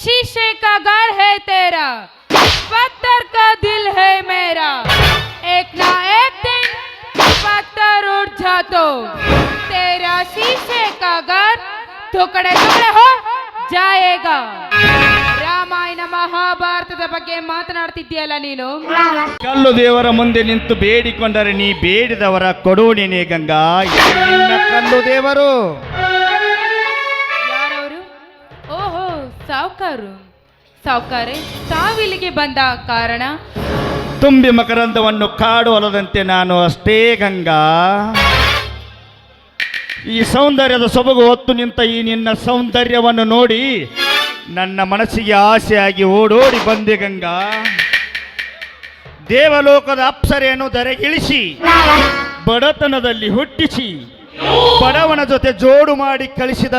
शीशे का घर है तेरा, पत्थर का दिल है मेरा, एक ना एक दिन पत्थर उठ जा तो तेरा शीशे का घर टुकड़े टुकड़े हो जाएगा. ರಾಮಾಯಣ ಮಹಾಭಾರತದ ಬಗ್ಗೆ ಮಾತನಾಡ್ತಿದ್ದೀಯಲ್ಲ ನೀನು. ಕಲ್ಲು ದೇವರ ಮುಂದೆ ನಿಂತು ಬೇಡಿಕೊಂಡರೆ ನೀ ಬೇಡಿದವರ ಕೊಡೋಣಿನೇ ಗಂಗಾ. ನಿನ್ನ ಕಲ್ಲು ದೇವರು ಯಾರವರು? ಓಹೋ, ಸಾವುಕಾರು. ಸಾವುಕಾರೆ, ತಾವಿಲ್ಲಿಗೆ ಬಂದ ಕಾರಣ? ತುಂಬಿ ಮಕರಂದವನ್ನು ಕಾಡು ಹೊಲದಂತೆ ನಾನು ಅಷ್ಟೇ ಗಂಗಾ. ಈ ಸೌಂದರ್ಯದ ಸೊಬಗು ಹೊತ್ತು ನಿಂತ ಈ ನಿನ್ನ ಸೌಂದರ್ಯವನ್ನು ನೋಡಿ ನನ್ನ ಮನಸ್ಸಿಗೆ ಆಸೆಯಾಗಿ ಓಡೋಡಿ ಬಂದೆ ಗಂಗಾ. ದೇವಲೋಕದ ಅಪ್ಸರೆಯನ್ನು ಧರೆಗಿಳಿಸಿ ಬಡತನದಲ್ಲಿ ಹುಟ್ಟಿಸಿ ಬಡವನ ಜೊತೆ ಜೋಡು ಮಾಡಿ ಕಳಿಸಿದ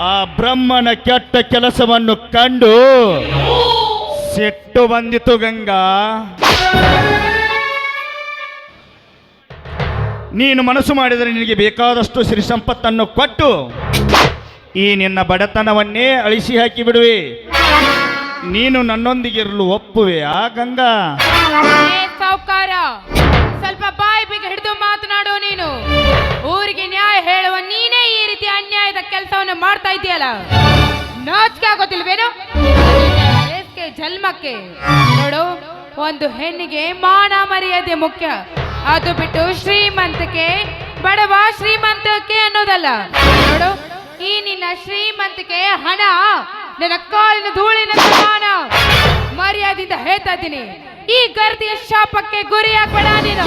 ಆ ಬ್ರಹ್ಮನ ಕೆಟ್ಟ ಕೆಲಸವನ್ನು ಕಂಡು ಸಿಟ್ಟು ಬಂದಿತು ಗಂಗಾ. ನೀನು ಮನಸ್ಸು ಮಾಡಿದರೆ ನಿನಗೆ ಬೇಕಾದಷ್ಟು ಸಿರಿ ಸಂಪತ್ತನ್ನು ಕೊಟ್ಟು ಈ ನಿನ್ನ ಬಡತನವನ್ನೇ ಅಳಿಸಿ ಹಾಕಿ ಬಿಡುವೆ. ನೀನು ನನ್ನೊಂದಿಗಿರಲು ಒಪ್ಪುವೆ ಆ ಗಂಗಾ? ಸಾವುಕಾರ, ಸ್ವಲ್ಪ ಬಾಯಿ ಬೇಗ ಹಿಡಿದು ಮಾತನಾಡು. ನೀನು ಊರಿಗೆ ನ್ಯಾಯ ಹೇಳುವ ನೀನೇ ಈ ರೀತಿ ಅನ್ಯಾಯದ ಕೆಲಸವನ್ನು ಮಾಡ್ತಾ ಇದೆಯಲ್ಲ, ನಾಚಿಕೆ ಆಗೋದಿಲ್ವೇನು ಜನ್ಮಕ್ಕೆ? ನೋಡು, ಒಂದು ಹೆಣ್ಣಿಗೆ ಮಾನ ಮರ್ಯಾದೆ ಮುಖ್ಯ. ಅದು ಬಿಟ್ಟು ಶ್ರೀಮಂತಿಕೆ ಬಡವ ಶ್ರೀಮಂತಿಕೆ ಅನ್ನೋದಲ್ಲ. ನೋಡು, ಈ ನಿನ್ನ ಶ್ರೀಮಂತಿಕೆ ಹಣ ನನ್ನ ಕಾಲಿನ ಧೂಳಿನ ಸಮಾನ. ಮರ್ಯಾದೆಯಿಂದ ಹೇಳ್ತಾ ಇದ್ದೀನಿ, ಈ ಗರ್ದಿಯ ಶಾಪಕ್ಕೆ ಗುರಿಯಾಗಬೇಡ ನೀನು.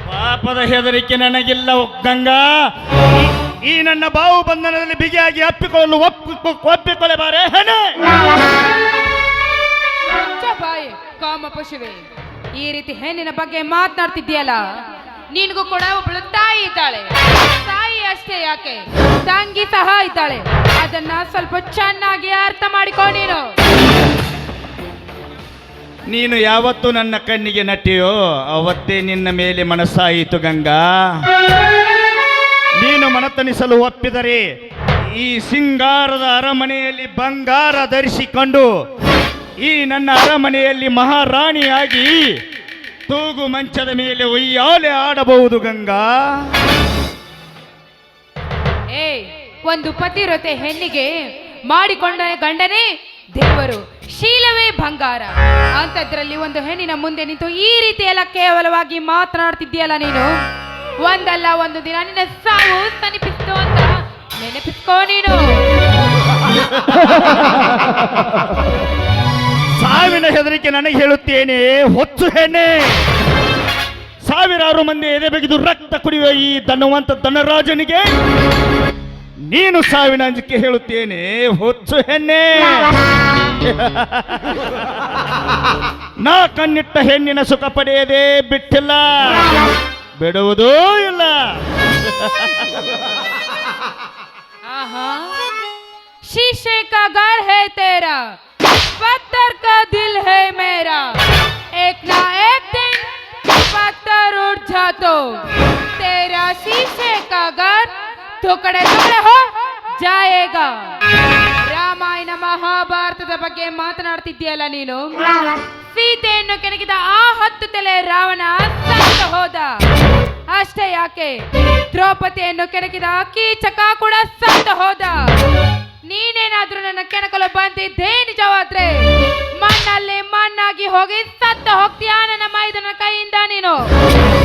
ಪಾಪದ ಹೆದರಿಕೆ ನನಗಿಲ್ಲ ಗಂಗಾ. ಈ ನನ್ನ ಬಾವು ಬಂಧನದಲ್ಲಿ ಬಿಗಿಯಾಗಿ ಅಪ್ಪಿಕೊಳ್ಳಲು ಒಪ್ಪಿಕೊಳ್ಳಬಾರೆ ಹೆಣೆ. ಬಾಯಿ ಕಾಮ ಪಶುವೆ, ಈ ರೀತಿ ಹೆಣ್ಣಿನ ಬಗ್ಗೆ ಮಾತನಾಡ್ತಿದ್ದೀಯಲ್ಲ, ನಿನಗೂ ಕೂಡ ಒಬ್ಬಳು ತಾಯಿ ಇದ್ದಾಳೆ. ತಾಯಿ ಅಷ್ಟೇ ಯಾಕೆ, ತಂಗಿ ಸಹ ಇದ್ದಾಳೆ. ಅದನ್ನ ಸ್ವಲ್ಪ ಚೆನ್ನಾಗಿ ಅರ್ಥ ಮಾಡಿಕೊ. ನೀನು ಯಾವತ್ತು ನನ್ನ ಕಣ್ಣಿಗೆ ನಟ್ಟಿಯೋ ಅವತ್ತೇ ನಿನ್ನ ಮೇಲೆ ಮನಸ್ಸಾಯಿತು ಗಂಗಾ. ನೀನು ಮನತನಿಸಲು ಒಪ್ಪಿದರೆ ಈ ಸಿಂಗಾರದ ಅರಮನೆಯಲ್ಲಿ ಬಂಗಾರ ಧರಿಸಿಕೊಂಡು ಈ ನನ್ನ ಅರಮನೆಯಲ್ಲಿ ಮಹಾರಾಣಿಯಾಗಿ ತೂಗು ಮಂಚದ ಮೇಲೆ ಉಯ್ಯಾಲೆ ಆಡಬಹುದು ಗಂಗಾ. ಒಂದು ಪತಿವ್ರತೆ ಹೆಣ್ಣಿಗೆ ಮಾಡಿಕೊಂಡ ಗಂಡನೇ ದೇವರು, ಶೀಲವೇ ಬಂಗಾರ. ಅಂತದ್ರಲ್ಲಿ ಒಂದು ಹೆಣ್ಣಿನ ಮುಂದೆ ನಿಂತು ಈ ರೀತಿ ಎಲ್ಲ ಕೇವಲವಾಗಿ ಮಾತನಾಡ್ತಿದ್ದೀಯಲ್ಲ ನೀನು. ಒಂದಲ್ಲ ಒಂದು ದಿನ ನಿನ್ನ ಸಾವು ತನಿಪಿಸ್ತು ಅಂತ ನೆನಪಿಸ್ಕೋ ನೀನು. ಸಾವಿನ ಹೆದರಿಕೆ ನನಗೆ ಹೇಳುತ್ತೇನೆ ಹೊತ್ತು ಹೆಣ್ಣೆ. ಸಾವಿರಾರು ಮಂದಿ ಎದೆ ಬಗೆದು ರಕ್ತ ಕುಡಿಯುವ ಈ ಧನವಂತ ಧನರಾಜನಿಗೆ ನೀನು ಸಾವಿನ ಅಂಜಿಕೆ ಹೇಳುತ್ತೇನೆ ಹೊತ್ತು ಹೆಣ್ಣೆ. ನಾ ಕಣ್ಣಿಟ್ಟ ಹೆಣ್ಣಿನ ಸುಖ ಪಡೆಯದೆ ಬಿಟ್ಟಿಲ್ಲ, ಬಿಡುವುದೂ ಇಲ್ಲ. शीशे का घर है तेरा, पत्थर का दिल है मेरा, एक ना एक दिन पत्थर उठ जा तो तेरा शीशे का घर टुकड़े टुकड़े हो जाएगा. ರಾಮಾಯಣ ಮಹಾಭಾರತದ ಬಗ್ಗೆ ಮಾತನಾಡ್ತಿದ್ದೀಯಲ್ಲ ನೀನು. ಸೀತೆಯನ್ನು ಕೆಣಕಿದ ಆ 10 ತಲೆ ರಾವಣ ಸತ್ತ ಹೋದ. ಅಷ್ಟೇ ಯಾಕೆ, ದ್ರೌಪದಿಯನ್ನು ಕೆಣಕಿದ ಕೀಚಕ ಕೂಡ ಸತ್ತ ಹೋದ. ನೀನೇನಾದ್ರೂ ನನ್ನ ಕೆಣಕಲು ಬಂದಿದ್ದೇ ನಿಜವಾದ್ರೆ ಮಣ್ಣಲ್ಲಿ ಮಣ್ಣಾಗಿ ಹೋಗಿ ಸತ್ತ ಹೋಗ್ತೀಯಾ ನನ್ನ ಮೈದನ ಕೈಯಿಂದ. ನೀನು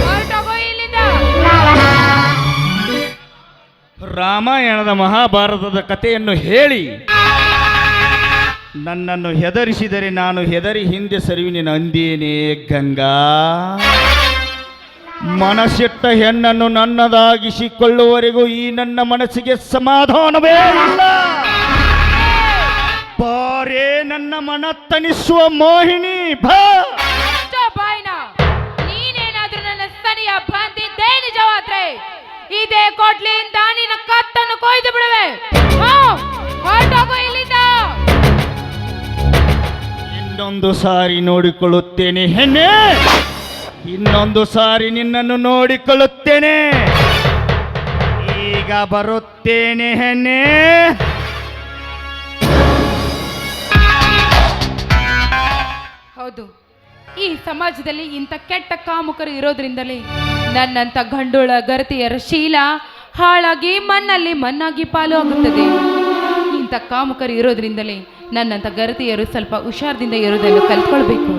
ಹೊರಟೋಗೋ ಇಲ್ಲಿಂದ. ರಾಮಾಯಣದ ಮಹಾಭಾರತದ ಕಥೆಯನ್ನು ಹೇಳಿ ನನ್ನನ್ನು ಹೆದರಿಸಿದರೆ ನಾನು ಹೆದರಿ ಹಿಂದೆ ಸರಿವಿನ ಅಂದೇನೆ ಗಂಗಾ. ಮನಸ್ಸಿಟ್ಟ ಹೆಣ್ಣನ್ನು ನನ್ನದಾಗಿಸಿಕೊಳ್ಳುವವರೆಗೂ ಈ ನನ್ನ ಮನಸ್ಸಿಗೆ ಸಮಾಧಾನವೇ ಇಲ್ಲ. ಬಾರೇ ನನ್ನ ಮನ ತಣಿಸುವ ಮೋಹಿನಿ ಬಾ. ನೀನೇನಾದ್ರೂ ನನ್ನ ಸನಿಯ ಬಂದಿದ್ದೇ ನಿಜವಾದ್ರೆ ಇದೇ ಕೊಡ್ಲಿಯಿಂದ ನಿನ್ನ ಕತ್ತನ್ನು ಕೊಯ್ದು ಬಿಡುವೆ. ಹೊರಟೋಗು ಇಲ್ಲಿಂದ. ಇನ್ನೊಂದು ಸಾರಿ ನೋಡಿಕೊಳ್ಳುತ್ತೇನೆ ಹೆಣ್ಣೆ, ಇನ್ನೊಂದು ಸಾರಿ ನಿನ್ನನ್ನು ನೋಡಿಕೊಳ್ಳುತ್ತೇನೆ. ಈಗ ಬರುತ್ತೇನೆ ಹೆಣ್ಣೆ. ಹೌದು, ಈ ಸಮಾಜದಲ್ಲಿ ಇಂಥ ಕೆಟ್ಟ ಕಾಮುಕರು ಇರೋದ್ರಿಂದಲೇ ನನ್ನಂಥ ಗಂಡುಳ ಗರತಿಯರ ಶೀಲ ಹಾಳಾಗಿ ಮಣ್ಣಾಗಿ ಪಾಲು ಆಗುತ್ತದೆ. ಇಂಥ ಕಾಮುಕರು ಇರೋದ್ರಿಂದಲೇ ನನ್ನಂಥ ಗರತಿಯರು ಸ್ವಲ್ಪ ಹುಷಾರದಿಂದ ಇರೋದನ್ನು ಕಲ್ತ್ಕೊಳ್ಬೇಕು.